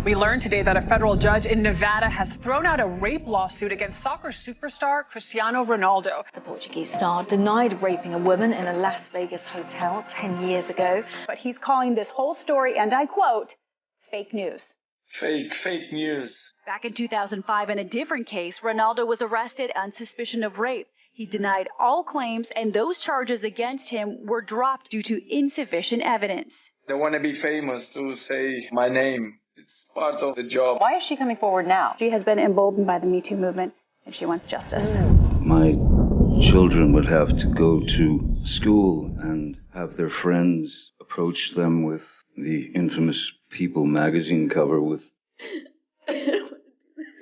We learned today that a federal judge in Nevada has thrown out a rape lawsuit against soccer superstar Cristiano Ronaldo. The Portuguese star denied raping a woman in a Las Vegas hotel 10 years ago. But he's calling this whole story, and I quote, fake news. Fake news. Back in 2005, in a different case, Ronaldo was arrested on suspicion of rape. He denied all claims, and those charges against him were dropped due to insufficient evidence. They want to be famous to say my name. It's part of the job. Why is she coming forward now? She has been emboldened by the Me Too movement, and she wants justice. My children would have to go to school and have their friends approach them with the infamous People magazine cover with...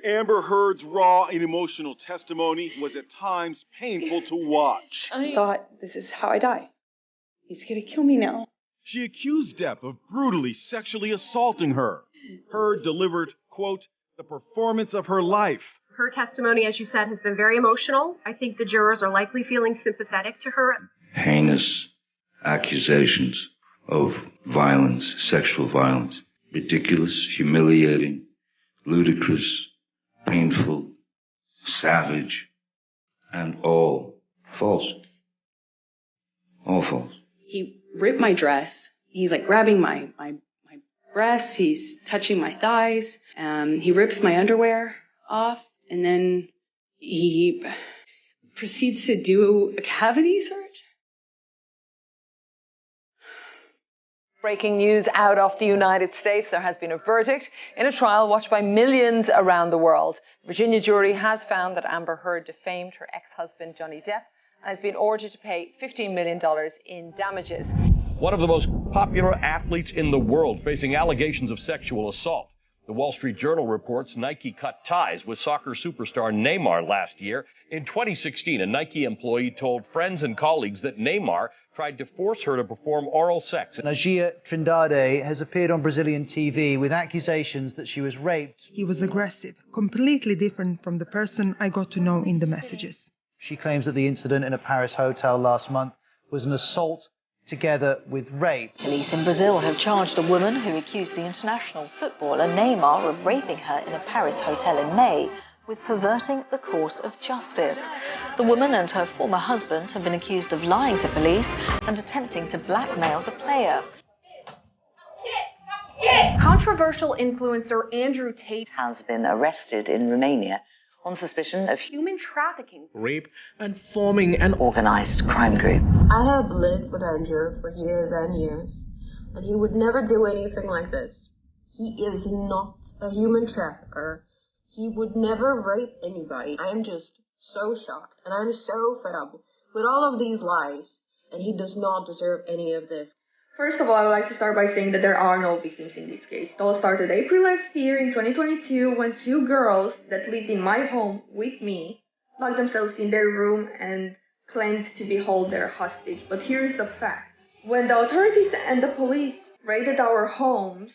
Amber Heard's raw and emotional testimony was at times painful to watch. I thought, this is how I die. He's gonna kill me now. She accused Depp of brutally sexually assaulting her. Heard delivered, quote, the performance of her life. Her testimony, as you said, has been very emotional. I think the jurors are likely feeling sympathetic to her. Heinous accusations of violence, sexual violence. Ridiculous, humiliating, ludicrous, painful, savage, and all false. All false. He ripped my dress. He's like grabbing my breasts. He's touching my thighs. He rips my underwear off. And then he proceeds to do a cavity search. Breaking news out of the United States. There has been a verdict in a trial watched by millions around the world. The Virginia jury has found that Amber Heard defamed her ex-husband Johnny Depp and has been ordered to pay $15 million in damages. One of the most popular athletes in the world facing allegations of sexual assault. The Wall Street Journal reports Nike cut ties with soccer superstar Neymar last year. In 2016, a Nike employee told friends and colleagues that Neymar tried to force her to perform oral sex. Nagia Trindade has appeared on Brazilian TV with accusations that she was raped. He was aggressive, completely different from the person I got to know in the messages. She claims that the incident in a Paris hotel last month was an assault together with rape. Police in Brazil have charged a woman who accused the international footballer Neymar of raping her in a Paris hotel in May with perverting the course of justice. The woman and her former husband have been accused of lying to police and attempting to blackmail the player. Controversial influencer Andrew Tate has been arrested in Romania on suspicion of human trafficking, rape, and forming an organized crime group. I had lived with Andrew for years and years, and he would never do anything like this. He is not a human trafficker. He would never rape anybody. I am just so shocked, and I'm so fed up with all of these lies, and he does not deserve any of this. First of all, I would like to start by saying that there are no victims in this case. It all started April last year in 2022 when two girls that lived in my home with me locked themselves in their room and claimed to be held there hostage. But here's the fact. When the authorities and the police raided our homes,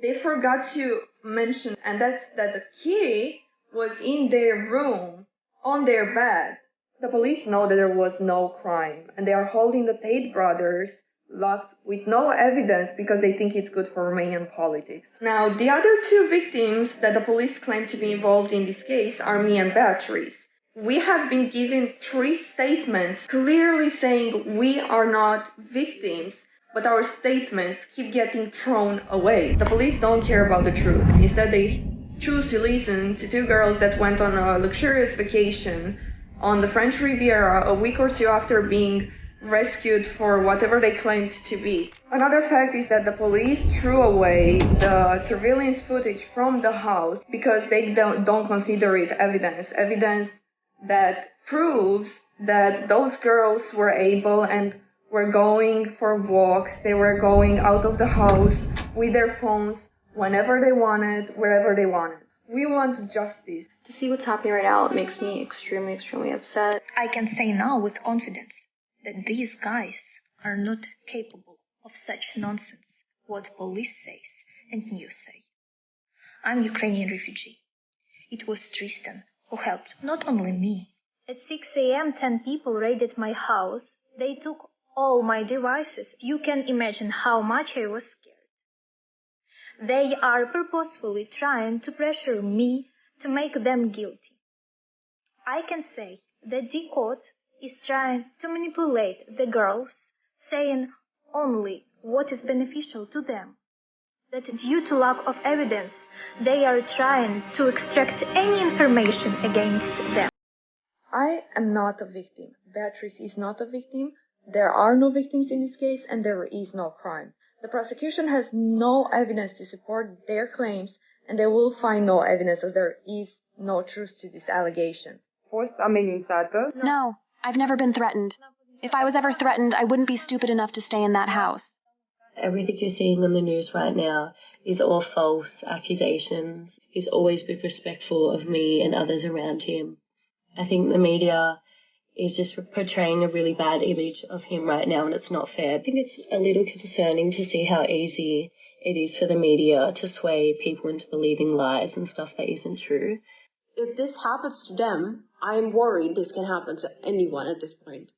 they forgot to mention, and that's that the key was in their room, on their bed. The police know that there was no crime, and they are holding the Tate brothers locked with no evidence because they think it's good for Romanian politics. Now, the other two victims that the police claim to be involved in this case are me and Beatrice. We have been given 3 statements clearly saying we are not victims, but our statements keep getting thrown away. The police don't care about the truth. Instead, they choose to listen to 2 girls that went on a luxurious vacation on the French Riviera a week or 2 after being rescued for whatever they claimed to be. Another fact is that the police threw away the surveillance footage from the house because they don't consider it evidence that proves that those girls were able and were going for walks. They were going out of the house with their phones whenever they wanted, wherever they wanted. We want justice. To see what's happening right now, it makes me extremely, extremely upset. I can say now with confidence that these guys are not capable of such nonsense, what police says and news say. I'm Ukrainian refugee. It was Tristan who helped not only me. At 6 a.m., 10 people raided my house. They took all my devices. You can imagine how much I was scared. They are purposefully trying to pressure me to make them guilty. I can say that the court is trying to manipulate the girls, saying only what is beneficial to them. That due to lack of evidence, they are trying to extract any information against them. I am not a victim. Beatrice is not a victim. There are no victims in this case, and there is no crime. The prosecution has no evidence to support their claims, and they will find no evidence as there is no truth to this allegation. No, I've never been threatened. If I was ever threatened, I wouldn't be stupid enough to stay in that house. Everything you're seeing on the news right now is all false accusations. He's always been respectful of me and others around him. I think the media is just portraying a really bad image of him right now, and it's not fair. I think it's a little concerning to see how easy it is for the media to sway people into believing lies and stuff that isn't true. If this happens to them, I am worried this can happen to anyone at this point.